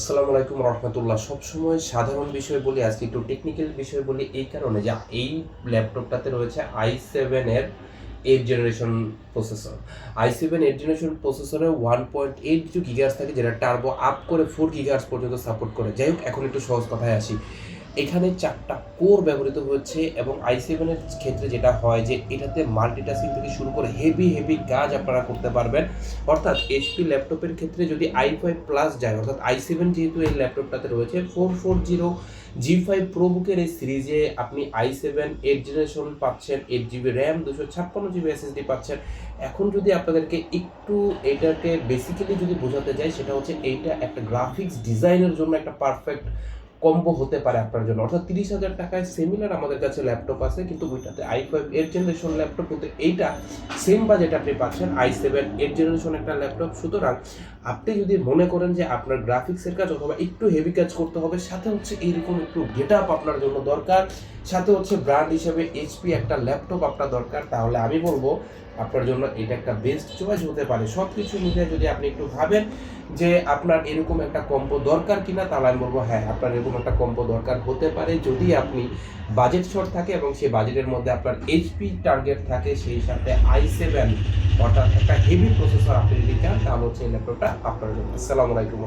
আসসালামু আলাইকুম রহমতুল্লাহ। সবসময় সাধারণ বিষয় বলি, আজকে একটু টেকনিক্যাল বিষয় বলি এই কারণে যে এই ল্যাপটপটাতে রয়েছে i7 এর 8 জেনারেশন প্রসেসর। i7 8 জেনারেশন প্রসেসরে 1.8 গিগাহার্টজ থাকে, যেটা টার্বো আপ করে 4 গিগাহার্টজ পর্যন্ত সাপোর্ট করে। যাই হোক, এখন একটু সহজ কথায় আসি। এখানে 4টা কোর ব্যবহৃত হচ্ছে এবং i7 এর ক্ষেত্রে যেটা হয় যে এটাতে মাল্টিটাস্কিং থেকে শুরু করে হেভি কাজ আপনারা করতে পারবেন। অর্থাৎ এইচপি ল্যাপটপের ক্ষেত্রে যদি i5 প্লাস যায়, অর্থাৎ i7 যেহেতু এই ল্যাপটপটাতে রয়েছে 440 G5 প্রোবুকের এই সিরিজে আপনি i7 8 জেনারেশন পাচ্ছেন, 8 জিবি র্যাম, 256 জিবি এসএসডি পাচ্ছেন। এখন যদি আপনাদেরকে একটু এটাকে বেসিক্যালি যদি বোঝাতে যাই, সেটা হচ্ছে এইটা একটা গ্রাফিক্স ডিজাইনের জন্য একটা পারফেক্ট কম্বো হতে পারে আপনার জন্য। অর্থাৎ 30,000 টাকায় সিমিলার আমাদের কাছে ল্যাপটপ আছে, কিন্তু ওইটাতে i5 8 জেনারেশন ল্যাপটপ, কিন্তু এইটা সেম বাজেট আপনি পাচ্ছেন i7 8 জেনারেশন একটা ল্যাপটপ। সুতরাং আপনি যদি মনে করেন যে আপনার গ্রাফিক্সের কাজ অথবা একটু হেভি কাজ করতে হবে, সাথে হচ্ছে এইরকম একটু গেট আপ আপনার জন্য দরকার, সাথে হচ্ছে ব্র্যান্ড হিসেবে এইচপি একটা ল্যাপটপ আপনার দরকার, তাহলে আমি বলবো আপনার জন্য এটা একটা বেস্ট চয়েস হতে পারে। সব কিছু মিলিয়ে যদি আপনি একটু ভাবেন যে আপনার এরকম একটা কম্বো দরকার কিনা, তাহলে আমি বলবো হ্যাঁ, আপনার এরকম একটা কম্বো দরকার হতে পারে যদি আপনি বাজেট শর্ট থাকে এবং সেই বাজেটের মধ্যে আপনার এইচপি টার্গেট থাকে, সেই সাথে i7 অর্থাৎ একটা হেভি প্রসেসর আপনি যদি চান, তাহলে হচ্ছে এই ল্যাপটপটা আপনার জন্য। আসসালামু আলাইকুম।